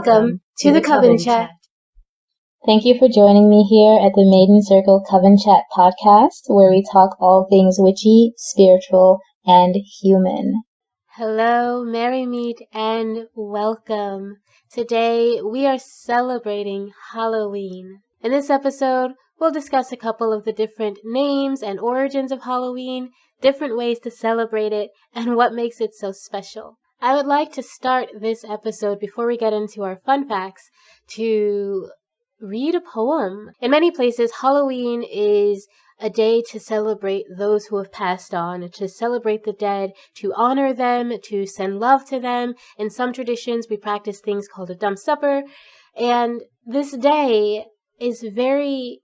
Welcome to the Coven Chat. Thank you for joining me here at the Maiden Circle Coven Chat podcast, where we talk all things witchy, spiritual, and human. Hello, merry meet, and welcome. Today we are celebrating Halloween. In this episode, we'll discuss a couple of the different names and origins of Halloween, different ways to celebrate it, and what makes it so special. I would like to start this episode, before we get into our fun facts, to read a poem. In many places, Halloween is a day to celebrate those who have passed on, to celebrate the dead, to honor them, to send love to them. In some traditions, we practice things called a dumb supper, and this day is very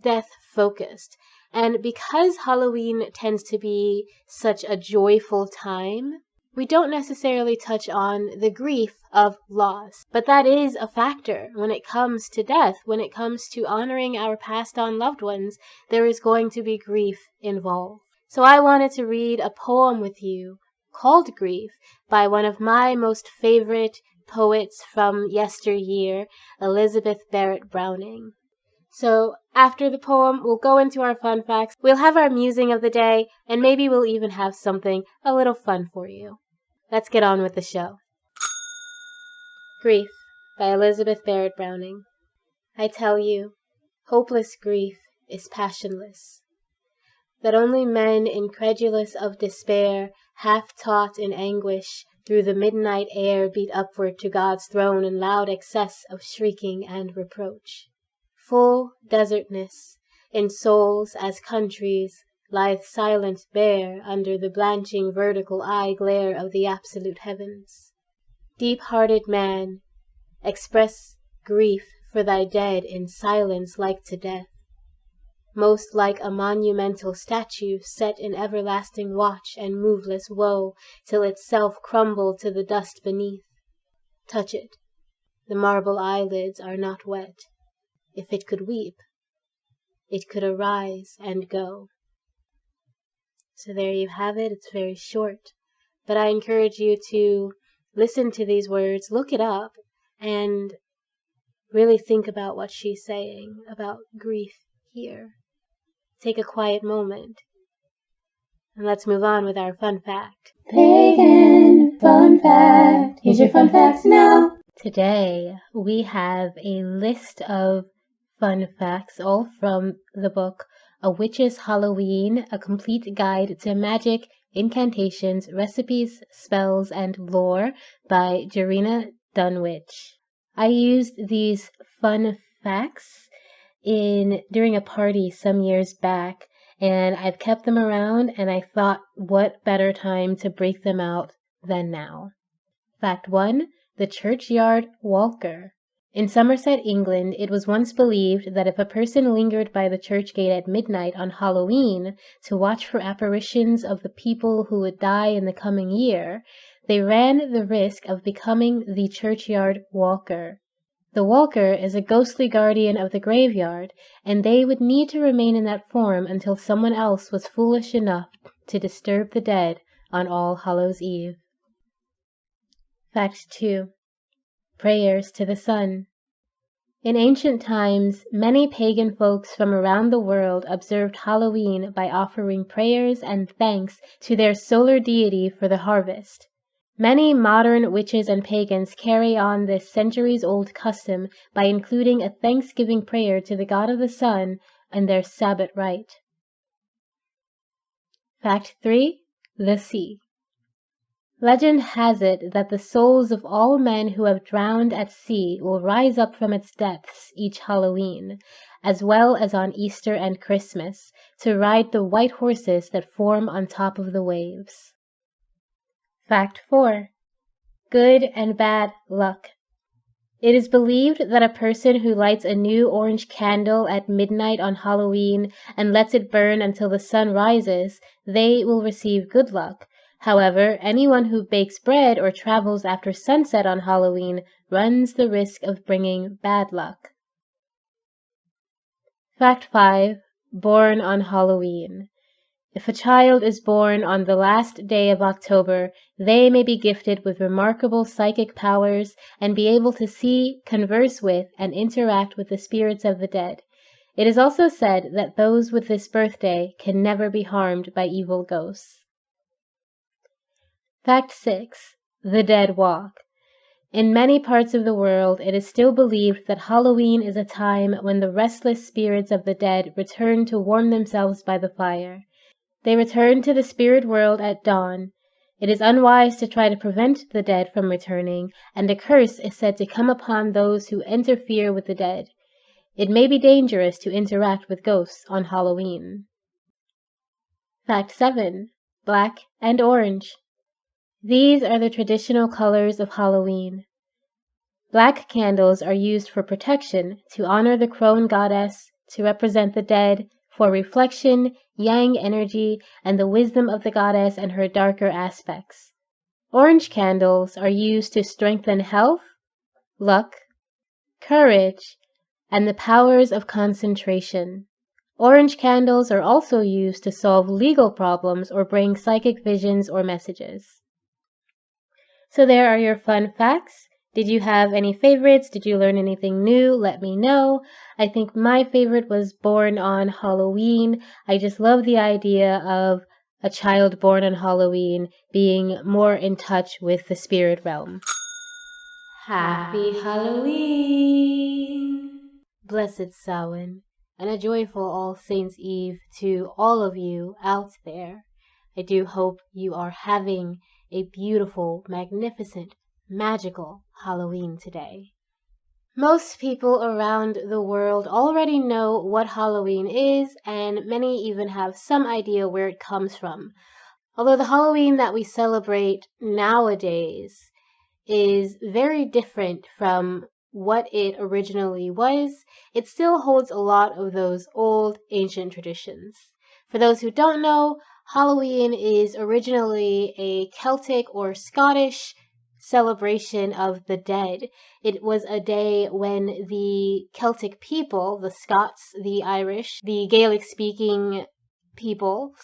death-focused. And because Halloween tends to be such a joyful time, we don't necessarily touch on the grief of loss, but that is a factor when it comes to death. When it comes to honoring our passed on loved ones, there is going to be grief involved. So I wanted to read a poem with you called Grief by one of my most favorite poets from yesteryear, Elizabeth Barrett Browning. So after the poem, we'll go into our fun facts, we'll have our musing of the day, and maybe we'll even have something a little fun for you. Let's get on with the show. Grief by Elizabeth Barrett Browning. I tell you, hopeless grief is passionless, that only men incredulous of despair, half taught in anguish, through the midnight air beat upward to God's throne in loud excess of shrieking and reproach. Full desertness, in souls as countries, lieth silent bare under the blanching vertical eye glare of the absolute heavens. Deep-hearted man, express grief for thy dead in silence like to death, most like a monumental statue set in everlasting watch and moveless woe till itself crumble to the dust beneath. Touch it, the marble eyelids are not wet. If it could weep, it could arise and go. So there you have it. It's very short, but I encourage you to listen to these words, look it up, and really think about what she's saying about grief here. Take a quiet moment, and let's move on with our fun fact. Pagan fun fact. Here's your fun facts now. Today, we have a list of fun facts, all from the book A Witch's Halloween, a complete guide to magic, incantations, recipes, spells, and lore by Jarena Dunwich. I used these fun facts during a party some years back, and I've kept them around, and I thought what better time to break them out than now. Fact 1. The Churchyard Walker. In Somerset, England, it was once believed that if a person lingered by the church gate at midnight on Halloween to watch for apparitions of the people who would die in the coming year, they ran the risk of becoming the churchyard walker. The walker is a ghostly guardian of the graveyard, and they would need to remain in that form until someone else was foolish enough to disturb the dead on All Hallows Eve. Fact 2. Prayers to the sun. In ancient times, many pagan folks from around the world observed Halloween by offering prayers and thanks to their solar deity for the harvest. Many modern witches and pagans carry on this centuries-old custom by including a Thanksgiving prayer to the god of the sun in their Sabbath rite. Fact 3. The sea. Legend has it that the souls of all men who have drowned at sea will rise up from its depths each Halloween, as well as on Easter and Christmas, to ride the white horses that form on top of the waves. Fact 4. Good and bad luck. It is believed that a person who lights a new orange candle at midnight on Halloween and lets it burn until the sun rises, they will receive good luck. However, anyone who bakes bread or travels after sunset on Halloween runs the risk of bringing bad luck. Fact 5. Born on Halloween. If a child is born on the last day of October, they may be gifted with remarkable psychic powers and be able to see, converse with, and interact with the spirits of the dead. It is also said that those with this birthday can never be harmed by evil ghosts. Fact 6. The Dead Walk. In many parts of the world, it is still believed that Halloween is a time when the restless spirits of the dead return to warm themselves by the fire. They return to the spirit world at dawn. It is unwise to try to prevent the dead from returning, and a curse is said to come upon those who interfere with the dead. It may be dangerous to interact with ghosts on Halloween. Fact 7. Black and orange. These are the traditional colors of Halloween. Black candles are used for protection, to honor the crone goddess, to represent the dead, for reflection, yang energy, and the wisdom of the goddess and her darker aspects. Orange candles are used to strengthen health, luck, courage, and the powers of concentration. Orange candles are also used to solve legal problems or bring psychic visions or messages. So there are your fun facts. Did you have any favorites? Did you learn anything new? Let me know. I think my favorite was born on Halloween. I just love the idea of a child born on Halloween being more in touch with the spirit realm. Happy Halloween! Blessed Samhain, and a joyful All Saints' Eve to all of you out there. I do hope you are having a beautiful, magnificent, magical Halloween today. Most people around the world already know what Halloween is, and many even have some idea where it comes from. Although the Halloween that we celebrate nowadays is very different from what it originally was, it still holds a lot of those old, ancient traditions. For those who don't know, Halloween is originally a Celtic or Scottish celebration of the dead. It was a day when the Celtic people, the Scots, the Irish, the Gaelic-speaking peoples,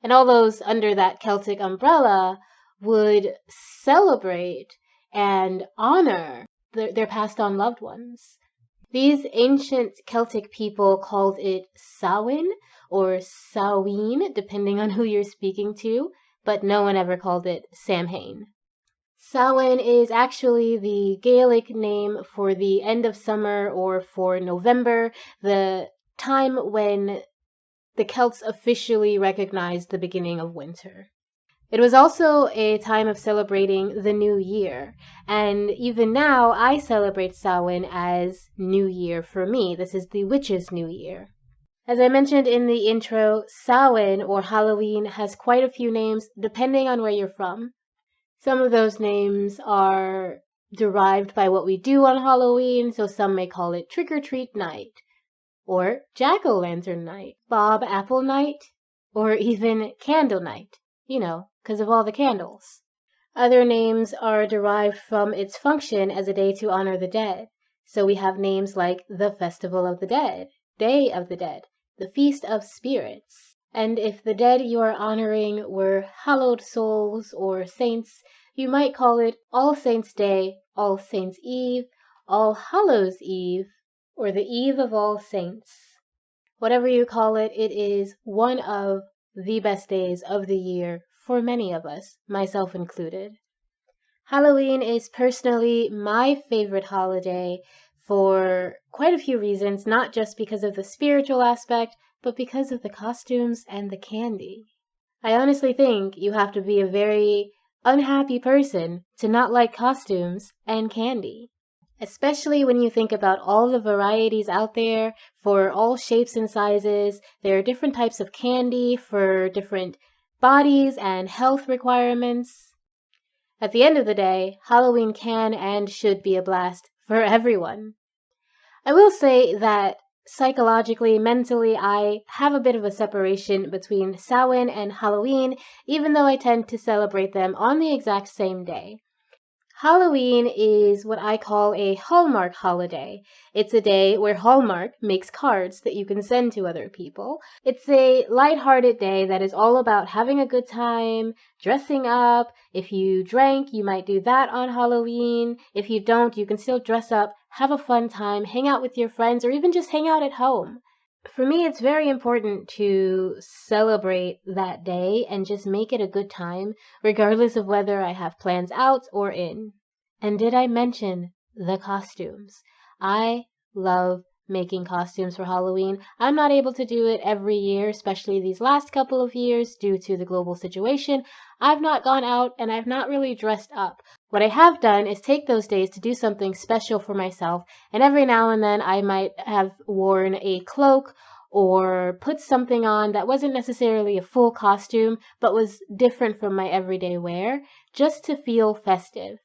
and all those under that Celtic umbrella would celebrate and honor their passed-on loved ones. These ancient Celtic people called it Samhain or Samhain, depending on who you're speaking to, but no one ever called it Samhain. Samhain is actually the Gaelic name for the end of summer or for November, the time when the Celts officially recognized the beginning of winter. It was also a time of celebrating the new year, and even now I celebrate Samhain as New Year for me. This is the witch's New Year. As I mentioned in the intro, Samhain or Halloween has quite a few names depending on where you're from. Some of those names are derived by what we do on Halloween, so some may call it Trick-or-Treat Night, or Jack-o'-lantern Night, Bob Apple Night, or even Candle Night, because of all the candles. Other names are derived from its function as a day to honor the dead. So we have names like the Festival of the Dead, Day of the Dead, the Feast of Spirits. And if the dead you are honoring were hallowed souls or saints, you might call it All Saints' Day, All Saints' Eve, All Hallows Eve, or the Eve of All Saints. Whatever you call it, it is one of the best days of the year for many of us, myself included. Halloween is personally my favorite holiday for quite a few reasons, not just because of the spiritual aspect, but because of the costumes and the candy. I honestly think you have to be a very unhappy person to not like costumes and candy. Especially when you think about all the varieties out there for all shapes and sizes. There are different types of candy for different bodies and health requirements. At the end of the day, Halloween can and should be a blast for everyone. I will say that psychologically, mentally, I have a bit of a separation between Samhain and Halloween, even though I tend to celebrate them on the exact same day. Halloween is what I call a Hallmark holiday. It's a day where Hallmark makes cards that you can send to other people. It's a lighthearted day that is all about having a good time, dressing up. If you drank, you might do that on Halloween. If you don't, you can still dress up, have a fun time, hang out with your friends, or even just hang out at home. For me, it's very important to celebrate that day and just make it a good time, regardless of whether I have plans out or in. And did I mention the costumes? I love making costumes for Halloween. I'm not able to do it every year, especially these last couple of years due to the global situation. I've not gone out and I've not really dressed up. What I have done is take those days to do something special for myself, and every now and then I might have worn a cloak or put something on that wasn't necessarily a full costume, but was different from my everyday wear, just to feel festive.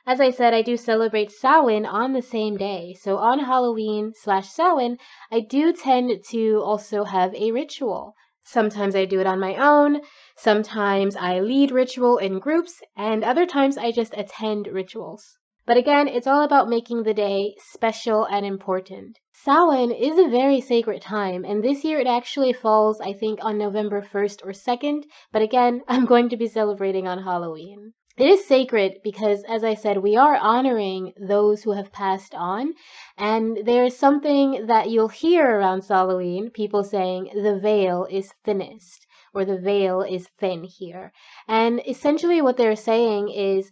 As I said, I do celebrate Samhain on the same day. So on Halloween/Samhain, I do tend to also have a ritual. Sometimes I do it on my own, sometimes I lead ritual in groups, and other times I just attend rituals. But again, it's all about making the day special and important. Samhain is a very sacred time, and this year it actually falls, I think, on November 1st or 2nd, but again, I'm going to be celebrating on Halloween. It is sacred because, as I said, we are honoring those who have passed on, and there is something that you'll hear around Halloween, people saying the veil is thinnest, or the veil is thin here. And essentially what they're saying is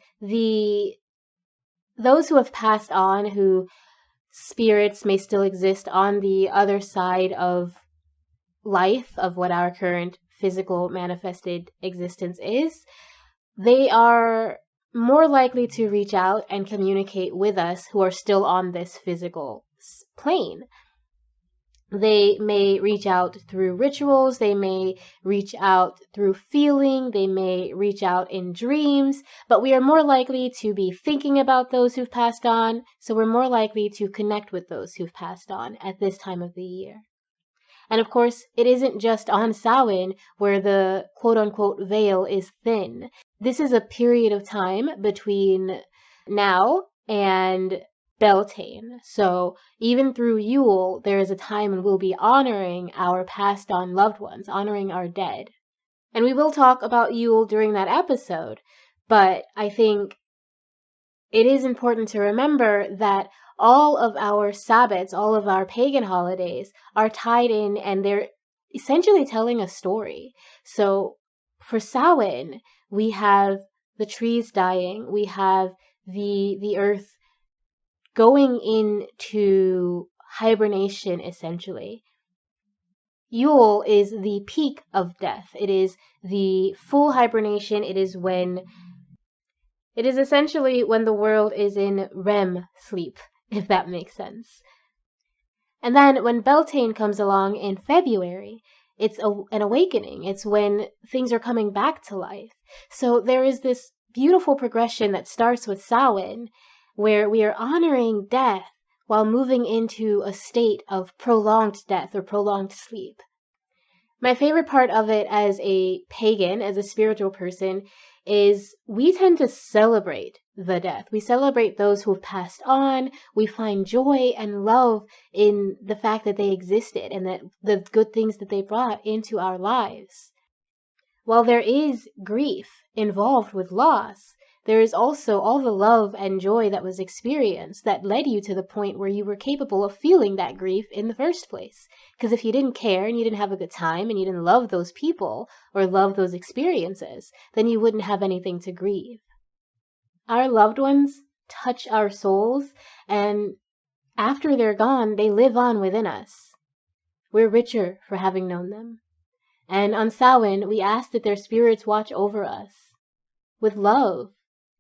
those who have passed on, who spirits may still exist on the other side of life, of what our current physical manifested existence is, they are more likely to reach out and communicate with us who are still on this physical plane. They may reach out through rituals, they may reach out through feeling, they may reach out in dreams, but we are more likely to be thinking about those who've passed on, so we're more likely to connect with those who've passed on at this time of the year. And of course, it isn't just on Samhain where the quote-unquote veil is thin. This is a period of time between now and Beltane. So even through Yule, there is a time when we'll be honoring our passed on loved ones, honoring our dead. And we will talk about Yule during that episode, but I think it is important to remember that all of our Sabbats, all of our pagan holidays are tied in and they're essentially telling a story. So for Samhain, we have the trees dying, we have the earth going into hibernation essentially. Yule is the peak of death. It is the full hibernation. It is essentially when the world is in REM sleep, if that makes sense. And then when Beltane comes along in February, it's an awakening. It's when things are coming back to life. So there is this beautiful progression that starts with Samhain, where we are honoring death while moving into a state of prolonged death or prolonged sleep. My favorite part of it as a pagan, as a spiritual person, is we tend to celebrate the death. We celebrate those who have passed on. We find joy and love in the fact that they existed and that the good things that they brought into our lives. While there is grief involved with loss, there is also all the love and joy that was experienced that led you to the point where you were capable of feeling that grief in the first place. Because if you didn't care and you didn't have a good time and you didn't love those people or love those experiences, then you wouldn't have anything to grieve. Our loved ones touch our souls, and after they're gone, they live on within us. We're richer for having known them. And on Samhain, we ask that their spirits watch over us with love.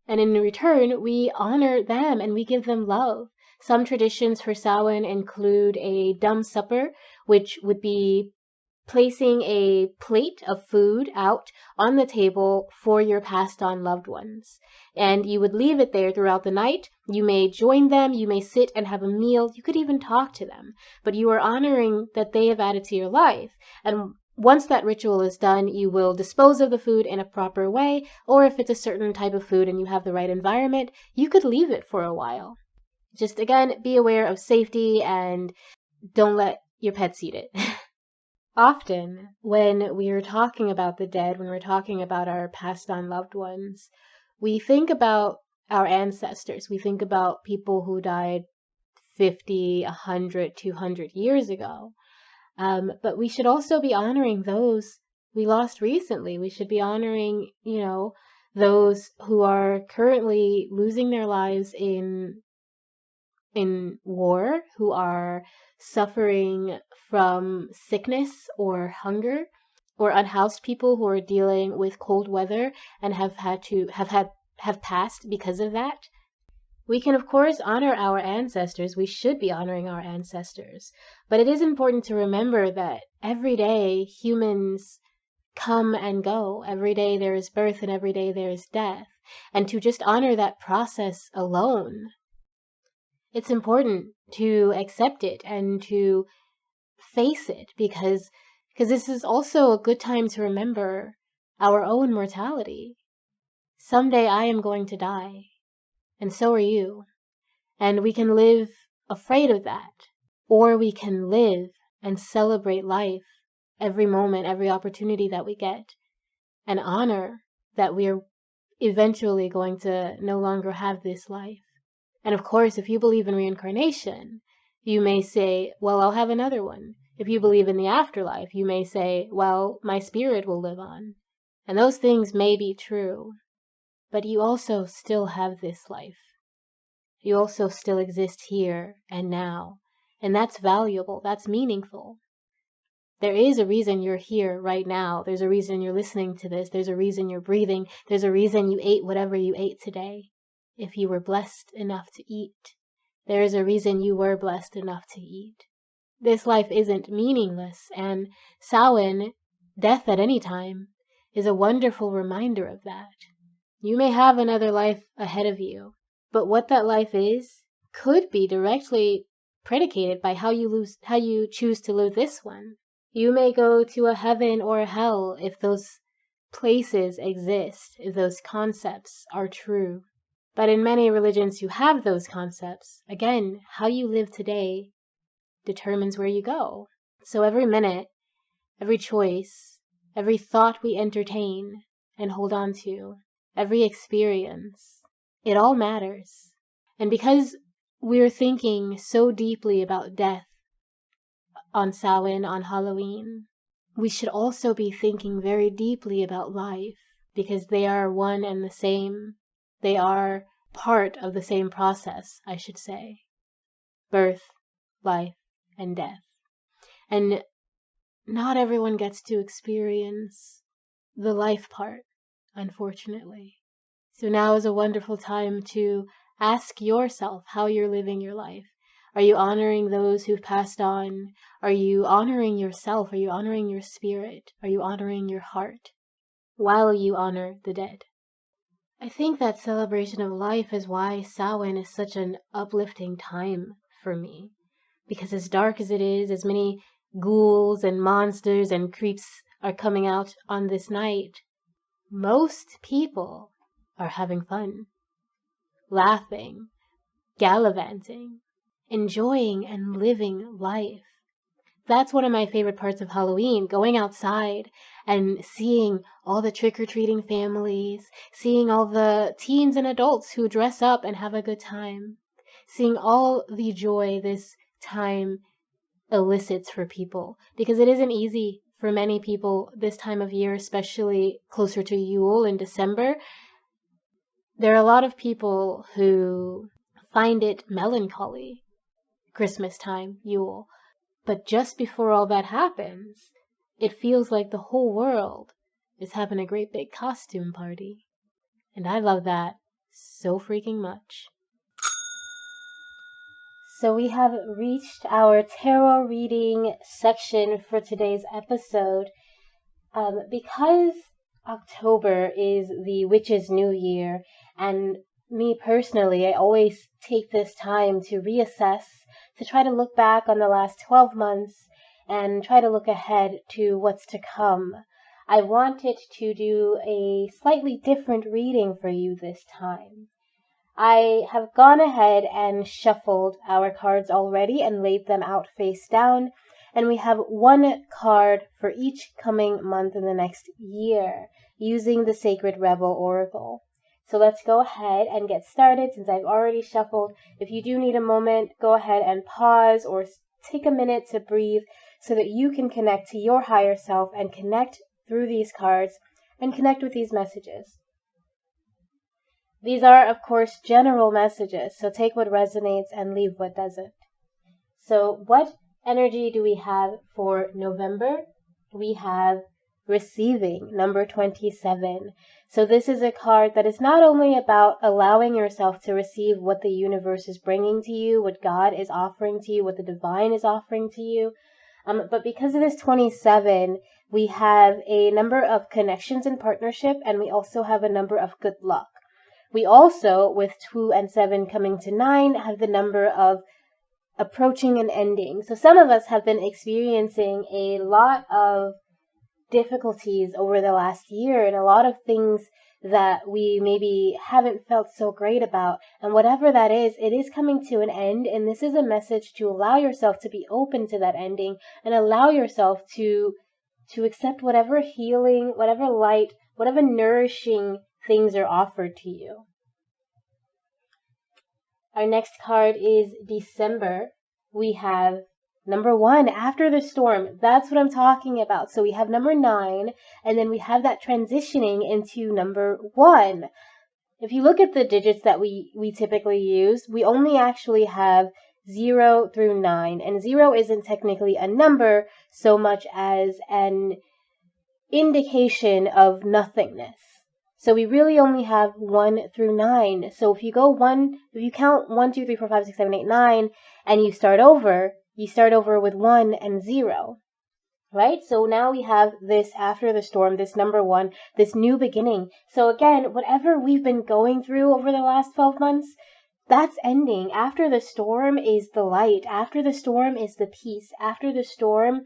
And in return, we honor them and we give them love. Some traditions for Samhain include a dumb supper, which would be placing a plate of food out on the table for your passed on loved ones. And you would leave it there throughout the night. You may join them, you may sit and have a meal, you could even talk to them. But you are honoring that they have added to your life. And once that ritual is done, you will dispose of the food in a proper way, or if it's a certain type of food and you have the right environment, you could leave it for a while. Just again, be aware of safety and don't let your pets eat it. Often, when we're talking about the dead, when we're talking about our passed on loved ones, we think about our ancestors. We think about people who died 50, 100, 200 years ago. But we should also be honoring those we lost recently. We should be honoring, those who are currently losing their lives in war, who are suffering from sickness or hunger, or unhoused people who are dealing with cold weather and have passed because of that. We can, of course, honor our ancestors. We should be honoring our ancestors. But it is important to remember that every day humans come and go. Every day there is birth and every day there is death. And to just honor that process alone, it's important to accept it and to face it because this is also a good time to remember our own mortality. Someday I am going to die, and so are you. And we can live afraid of that, or we can live and celebrate life every moment, every opportunity that we get, and honor that we are eventually going to no longer have this life. And of course, if you believe in reincarnation, you may say, well, I'll have another one. If you believe in the afterlife, you may say, well, my spirit will live on. And those things may be true, but you also still have this life. You also still exist here and now, and that's valuable, that's meaningful. There is a reason you're here right now. There's a reason you're listening to this. There's a reason you're breathing. There's a reason you ate whatever you ate today. If you were blessed enough to eat, there is a reason you were blessed enough to eat. This life isn't meaningless, and Samhain, death at any time, is a wonderful reminder of that. You may have another life ahead of you, but what that life is could be directly predicated by how you choose to live this one. You may go to a heaven or a hell if those places exist, if those concepts are true. But in many religions you have those concepts. Again, how you live today determines where you go. So every minute, every choice, every thought we entertain and hold on to, every experience, it all matters. And because we're thinking so deeply about death on Samhain, on Halloween, we should also be thinking very deeply about life, because they are one and the same. They are part of the same process, I should say. Birth, life, and death. And not everyone gets to experience the life part, unfortunately. So now is a wonderful time to ask yourself how you're living your life. Are you honoring those who've passed on? Are you honoring yourself? Are you honoring your spirit? Are you honoring your heart while you honor the dead? I think that celebration of life is why Samhain is such an uplifting time for me. Because as dark as it is, as many ghouls and monsters and creeps are coming out on this night, most people are having fun, laughing, gallivanting, enjoying and living life. That's one of my favorite parts of Halloween, going outside and seeing all the trick-or-treating families, seeing all the teens and adults who dress up and have a good time, seeing all the joy this time elicits for people, because it isn't easy for many people this time of year, especially closer to Yule in December. There are a lot of people who find it melancholy, Christmas time, Yule. But just before all that happens, it feels like the whole world is having a great big costume party. And I love that so freaking much. So we have reached our tarot reading section for today's episode. Because October is the Witch's New Year, and me personally, I always take this time to reassess, to try to look back on the last 12 months and try to look ahead to what's to come, I wanted to do a slightly different reading for you this time. I have gone ahead and shuffled our cards already and laid them out face down, and we have one card for each coming month in the next year using the Sacred Rebel Oracle. So let's go ahead and get started since I've already shuffled. If you do need a moment, go ahead and pause or take a minute to breathe so that you can connect to your higher self and connect through these cards and connect with these messages. These are, of course, general messages, so take what resonates and leave what doesn't. So what energy do we have for November? We have receiving, number 27. So this is a card that is not only about allowing yourself to receive what the universe is bringing to you, what God is offering to you, what the divine is offering to you, but because it is 27, we have a number of connections and partnership, and we also have a number of good luck. We also, with 2 and 7 coming to 9, have the number of approaching an ending. So some of us have been experiencing a lot of difficulties over the last year and a lot of things that we maybe haven't felt so great about. And whatever that is, it is coming to an end. And this is a message to allow yourself to be open to that ending and allow yourself to accept whatever healing, whatever light, whatever nourishing things are offered to you. Our next card is December. We have number 1, after the storm. That's what I'm talking about. So we have number 9, and then we have that transitioning into number 1. If you look at the digits that we typically use, we only actually have 0 through 9. And 0 isn't technically a number so much as an indication of nothingness. So we really only have 1 through 9. So if you count 1, 2, 3, 4, 5, 6, 7, 8, 9, and you start over with 1 and 0, right? So now we have this after the storm, this number 1, this new beginning. So again, whatever we've been going through over the last 12 months, that's ending. After the storm is the light. After the storm is the peace. After the storm,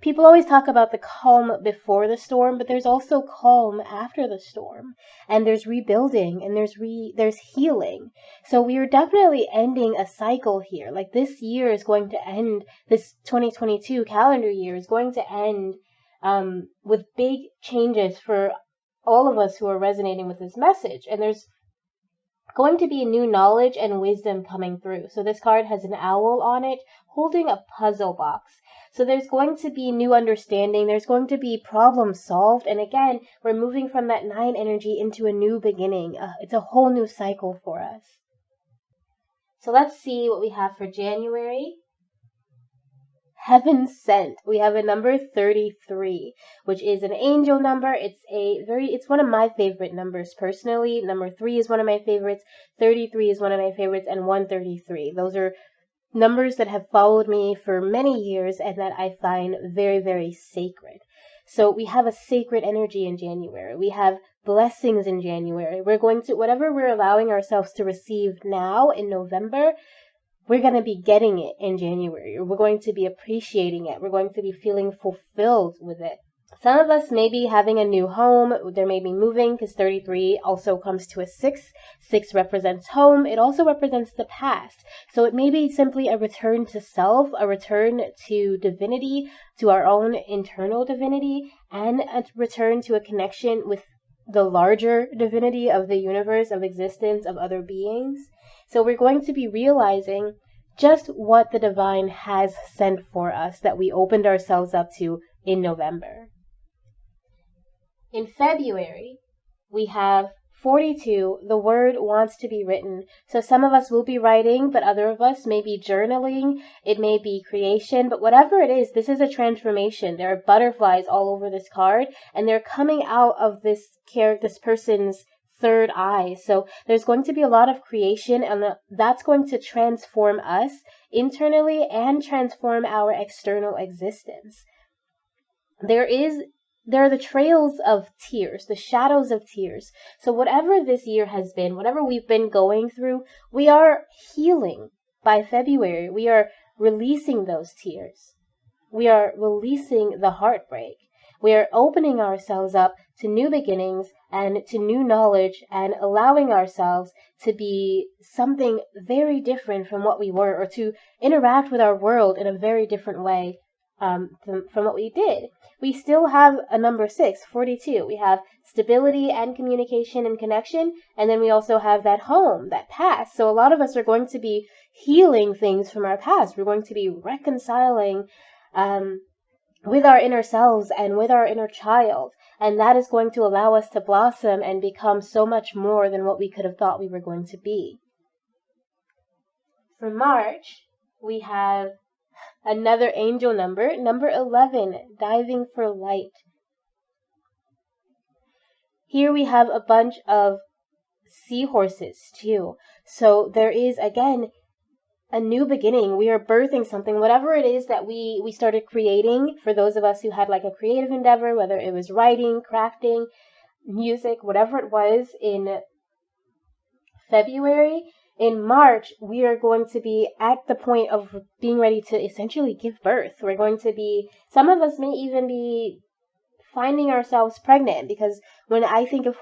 people always talk about the calm before the storm, but there's also calm after the storm. And there's rebuilding and there's healing. So we are definitely ending a cycle here. Like this year is going to end, this 2022 calendar year is going to end with big changes for all of us who are resonating with this message. And there's going to be new knowledge and wisdom coming through. So this card has an owl on it holding a puzzle box. So there's going to be new understanding. There's going to be problems solved. And again, we're moving from that 9 energy into a new beginning. It's a whole new cycle for us. So let's see what we have for January. Heaven Sent. We have a number 33, which is an angel number. It's one of my favorite numbers personally. Number 3 is one of my favorites. 33 is one of my favorites, and 133. Those are numbers that have followed me for many years and that I find very, very sacred. So we have a sacred energy in January. We have blessings in January. Whatever we're allowing ourselves to receive now in November, we're going to be getting it in January. We're going to be appreciating it. We're going to be feeling fulfilled with it. Some of us may be having a new home. There may be moving because 33 also comes to a 6. 6 represents home. It also represents the past. So it may be simply a return to self, a return to divinity, to our own internal divinity, and a return to a connection with the larger divinity of the universe, of existence, of other beings. So we're going to be realizing just what the divine has sent for us that we opened ourselves up to in November. In February, we have 42, the word wants to be written. So some of us will be writing, but other of us may be journaling. It may be creation, but whatever it is, this is a transformation. There are butterflies all over this card, and they're coming out of this person's third eye. So there's going to be a lot of creation, and that's going to transform us internally and transform our external existence. There are the trails of tears, the shadows of tears. So whatever this year has been, whatever we've been going through, we are healing by February. We are releasing those tears. We are releasing the heartbreak. We are opening ourselves up to new beginnings and to new knowledge and allowing ourselves to be something very different from what we were, or to interact with our world in a very different way from what we did. We still have a number 6, 42. We have stability and communication and connection, and then we also have that home, that past. So a lot of us are going to be healing things from our past. We're going to be reconciling with our inner selves and with our inner child. And that is going to allow us to blossom and become so much more than what we could have thought we were going to be. For March, we have another angel number, number 11, diving for light. Here we have a bunch of seahorses too. So there is, again, a new beginning. We are birthing something, whatever it is that we started creating. For those of us who had like a creative endeavor, whether it was writing, crafting, music, whatever it was in February, in March, we are going to be at the point of being ready to essentially give birth. We're going to be, some of us may even be finding ourselves pregnant, because when I think of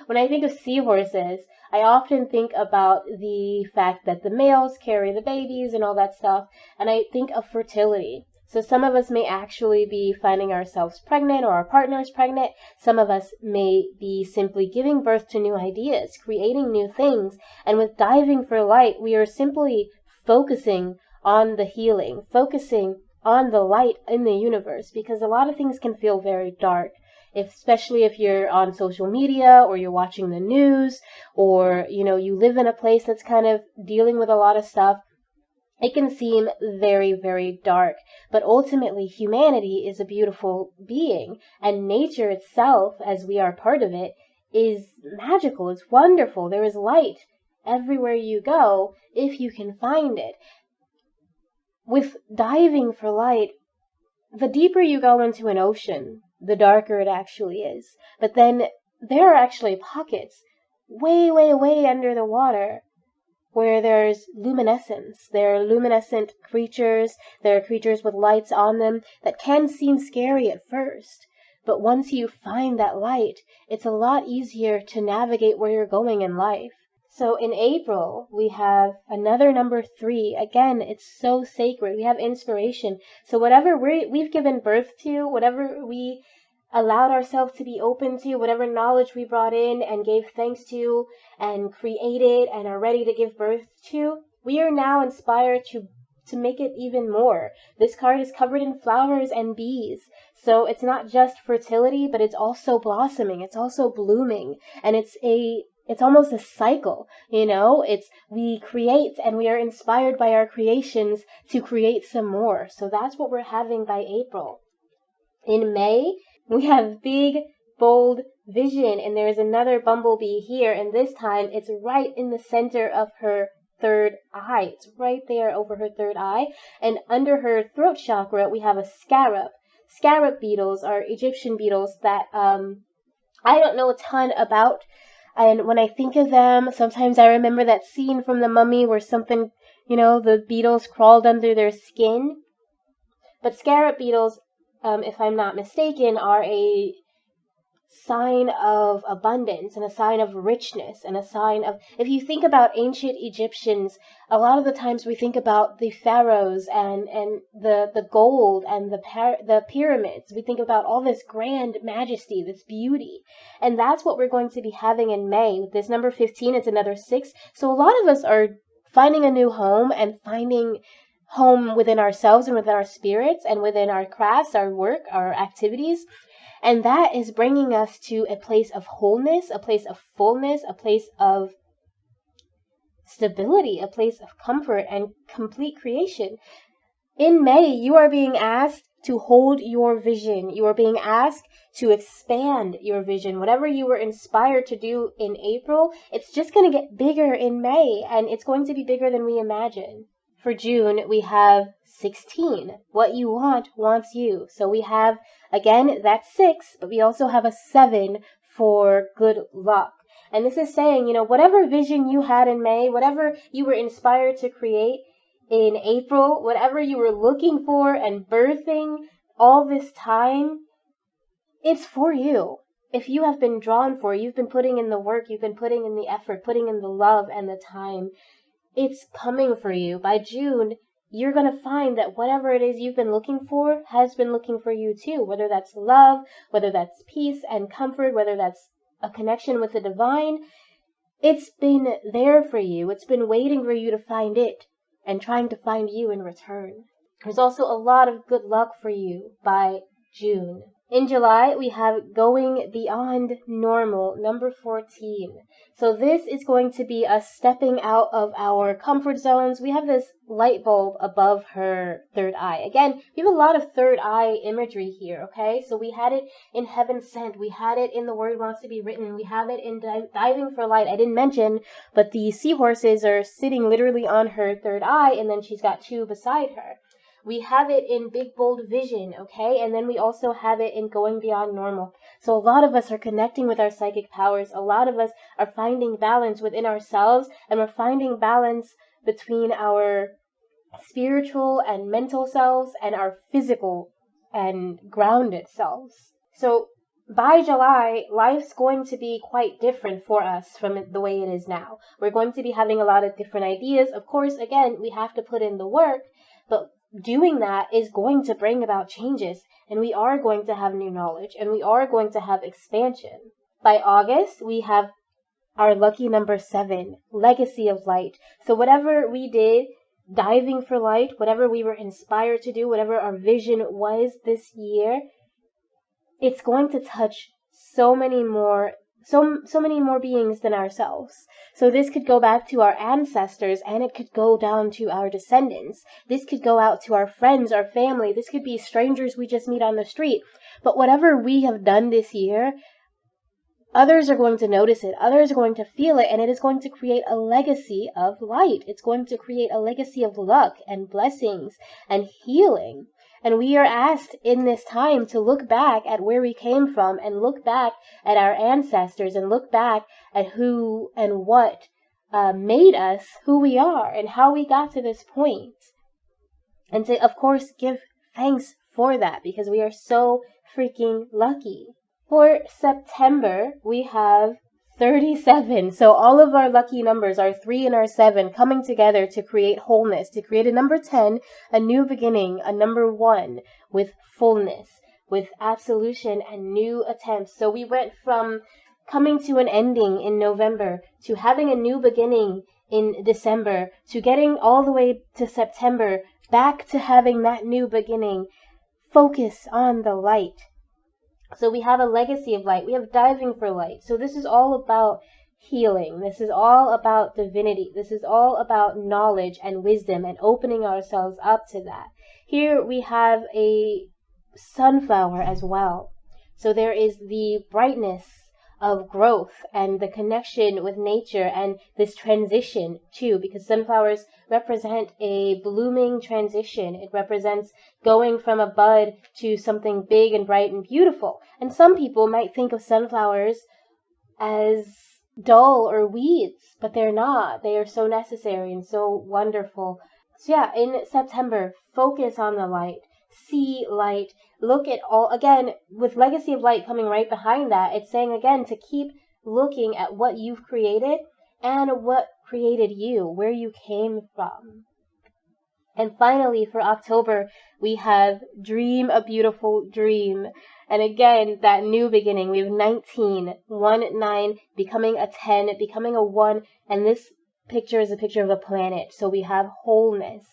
when I think of seahorses, I often think about the fact that the males carry the babies and all that stuff, and I think of fertility. So some of us may actually be finding ourselves pregnant, or our partner is pregnant. Some of us may be simply giving birth to new ideas, creating new things. And with diving for light, we are simply focusing on the healing, focusing on the light in the universe, because a lot of things can feel very dark. Especially if you're on social media, or you're watching the news, or you live in a place that's kind of dealing with a lot of stuff, it can seem very, very dark. But ultimately, humanity is a beautiful being, and nature itself, as we are part of it, is magical. It's wonderful. There is light everywhere you go if you can find it. With diving for light, the deeper you go into an ocean, the darker it actually is. But then there are actually pockets way, way, way under the water where there's luminescence. There are luminescent creatures. There are creatures with lights on them that can seem scary at first. But once you find that light, it's a lot easier to navigate where you're going in life. So in April, we have another number 3. Again, it's so sacred. We have inspiration. So whatever we've given birth to, whatever we allowed ourselves to be open to, whatever knowledge we brought in and gave thanks to and created and are ready to give birth to, we are now inspired to make it even more. This card is covered in flowers and bees. So it's not just fertility, but it's also blossoming. It's also blooming. And it's almost a cycle, we create and we are inspired by our creations to create some more. So that's what we're having by April. In May, we have big, bold vision, and there's another bumblebee here, and this time it's right in the center of her third eye. It's right there over her third eye, and under her throat chakra, we have a scarab. Scarab beetles are Egyptian beetles that I don't know a ton about. And when I think of them, sometimes I remember that scene from The Mummy where something, the beetles crawled under their skin. But scarab beetles, if I'm not mistaken, are a sign of abundance and a sign of richness and a sign of, if you think about ancient Egyptians, a lot of the times we think about the pharaohs and the gold and the pyramids. We think about all this grand majesty, this beauty. And that's what we're going to be having in May. With this number 15, it's another 6. So a lot of us are finding a new home and finding home within ourselves and within our spirits and within our crafts, our work, our activities. And that is bringing us to a place of wholeness, a place of fullness, a place of stability, a place of comfort and complete creation. In May, you are being asked to hold your vision. You are being asked to expand your vision. Whatever you were inspired to do in April, it's just going to get bigger in May, and it's going to be bigger than we imagine. For June, we have 16. What you want wants you. So we have, again, that's 6, but we also have a 7 for good luck. And this is saying, whatever vision you had in May, whatever you were inspired to create, in April, whatever you were looking for and birthing all this time, it's for you. If you have been drawn for, you've been putting in the work, you've been putting in the effort, putting in the love and the time, it's coming for you. By June, you're going to find that whatever it is you've been looking for has been looking for you too. Whether that's love, whether that's peace and comfort, whether that's a connection with the divine, it's been there for you. It's been waiting for you to find it and trying to find you in return. There's also a lot of good luck for you by June. In July, we have Going Beyond Normal, number 14. So this is going to be us stepping out of our comfort zones. We have this light bulb above her third eye. Again, we have a lot of third eye imagery here, okay? So we had it in Heaven Sent. We had it in The Word Wants to Be Written. We have it in Diving for Light. I didn't mention, but the seahorses are sitting literally on her third eye, and then she's got two beside her. We have it in Big Bold Vision, okay? And then we also have it in Going Beyond Normal. So a lot of us are connecting with our psychic powers. A lot of us are finding balance within ourselves, and we're finding balance between our spiritual and mental selves and our physical and grounded selves. So by July, life's going to be quite different for us from the way it is now. We're going to be having a lot of different ideas. Of course, again, we have to put in the work, but doing that is going to bring about changes, and we are going to have new knowledge, and we are going to have expansion. By August, we have our lucky number 7, Legacy of Light. So whatever we did, diving for light, whatever we were inspired to do, whatever our vision was this year, it's going to touch so many more beings than ourselves. So this could go back to our ancestors, and it could go down to our descendants. This could go out to our friends, our family. This could be strangers we just meet on the street. But whatever we have done this year, others are going to notice it. Others are going to feel it, and it is going to create a legacy of light. It's going to create a legacy of luck and blessings and healing. And we are asked in this time to look back at where we came from, and look back at our ancestors, and look back at who and what made us who we are and how we got to this point. And to, of course, give thanks for that, because we are so freaking lucky. For September, we have 37. So all of our lucky numbers, our 3 and our 7, coming together to create wholeness, to create a number 10, a new beginning, a number 1 with fullness, with absolution and new attempts. So we went from coming to an ending in November to having a new beginning in December to getting all the way to September, back to having that new beginning. Focus on the light. So we have a legacy of light. We have diving for light. So this is all about healing. This is all about divinity. This is all about knowledge and wisdom and opening ourselves up to that. Here we have a sunflower as well. So there is the brightness of growth and the connection with nature, and this transition too, because sunflowers represent a blooming transition. It represents going from a bud to something big and bright and beautiful. And some people might think of sunflowers as dull or weeds, but they're not. They are so necessary and so wonderful. So yeah, in September, focus on the light. See light. Look at all, again, with Legacy of Light coming right behind that, it's saying again to keep looking at what you've created and what created you, where you came from. And finally, for October, we have Dream a Beautiful Dream. And again, that new beginning. We have 19, 1, 9, becoming a 10, becoming a 1, and this picture is a picture of a planet. So we have wholeness.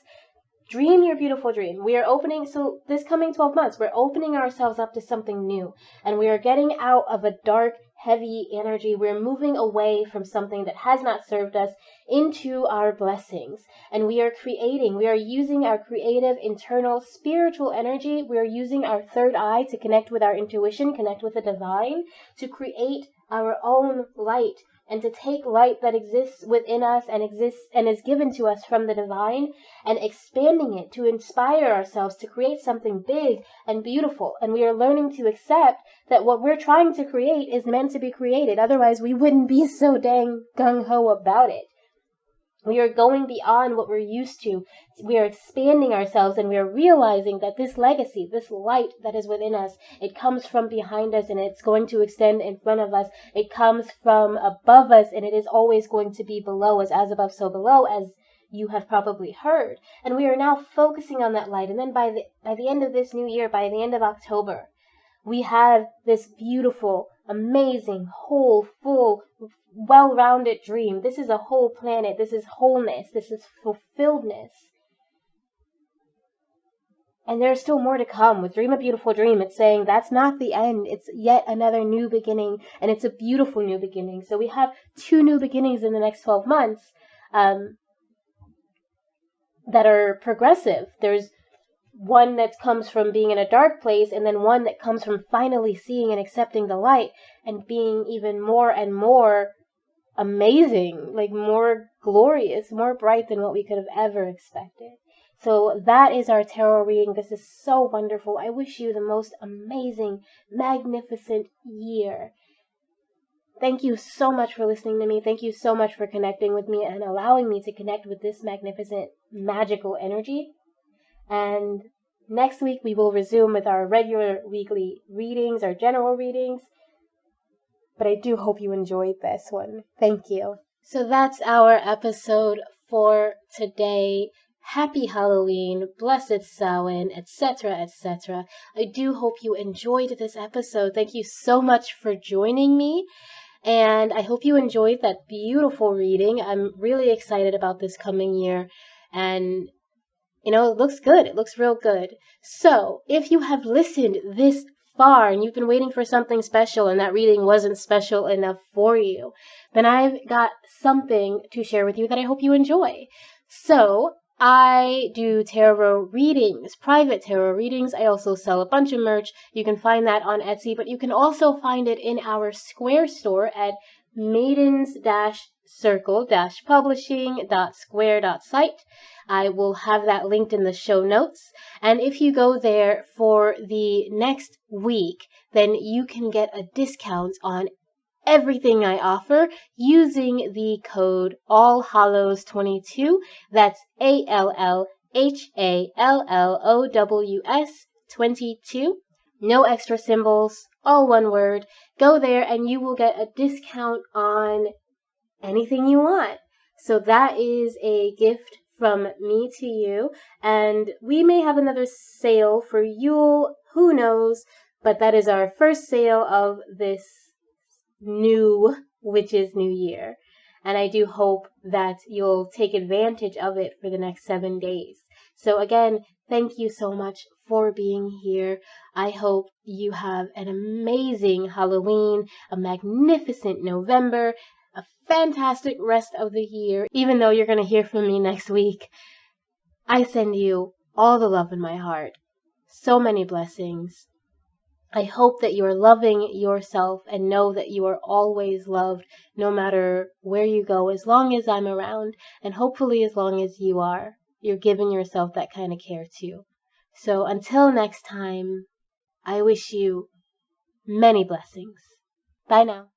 Dream your beautiful dream. We are opening, so this coming 12 months, we're opening ourselves up to something new. And we are getting out of a dark, heavy energy. We're moving away from something that has not served us into our blessings. And we are creating, we are using our creative, internal, spiritual energy. We are using our third eye to connect with our intuition, connect with the divine, to create our own light, and to take light that exists within us and is given to us from the divine, and expanding it to inspire ourselves to create something big and beautiful. And we are learning to accept that what we're trying to create is meant to be created. Otherwise, we wouldn't be so dang gung-ho about it. We are going beyond what we're used to. We are expanding ourselves, and we are realizing that this legacy, this light that is within us, it comes from behind us and it's going to extend in front of us. It comes from above us and it is always going to be below us, as above, so below, as you have probably heard. And we are now focusing on that light. And then by the end of this new year, by the end of October, we have this beautiful, amazing, whole, full, well-rounded dream. This is a whole planet. This is wholeness. This is fulfilledness. And there's still more to come. With Dream a Beautiful Dream, it's saying that's not the end. It's yet another new beginning, and it's a beautiful new beginning. So we have 2 new beginnings in the next 12 months that are progressive. There's one that comes from being in a dark place, and then one that comes from finally seeing and accepting the light and being even more and more amazing, like more glorious, more bright than what we could have ever expected. So that is our tarot reading. This is so wonderful. I wish you the most amazing, magnificent year. Thank you so much for listening to me. Thank you so much for connecting with me and allowing me to connect with this magnificent, magical energy. And next week we will resume with our regular weekly readings, our general readings. But I do hope you enjoyed this one. Thank you. So that's our episode for today. Happy Halloween, blessed Samhain, etc., etc. I do hope you enjoyed this episode. Thank you so much for joining me. And I hope you enjoyed that beautiful reading. I'm really excited about this coming year. And it looks good. It looks real good. So, if you have listened this far and you've been waiting for something special and that reading wasn't special enough for you, then I've got something to share with you that I hope you enjoy. So, I do tarot readings, private tarot readings. I also sell a bunch of merch. You can find that on Etsy, but you can also find it in our Square store at maidens-circle-publishing.square.site. I will have that linked in the show notes. And if you go there for the next week, then you can get a discount on everything I offer using the code AllHallows22. That's ALLHALLOWS 22. No extra symbols, all one word. Go there and you will get a discount on anything you want. So that is a gift from me to you. And we may have another sale for Yule, who knows? But that is our first sale of this new witches new year, and I do hope that you'll take advantage of it for the next 7 days. So again, thank you so much for being here. I hope you have an amazing Halloween, a magnificent November, a fantastic rest of the year. Even though you're going to hear from me next week, I send you all the love in my heart. So many blessings. I hope that you are loving yourself and know that you are always loved, no matter where you go, as long as I'm around, and hopefully as long as you are. You're giving yourself that kind of care too. So until next time, I wish you many blessings. Bye now.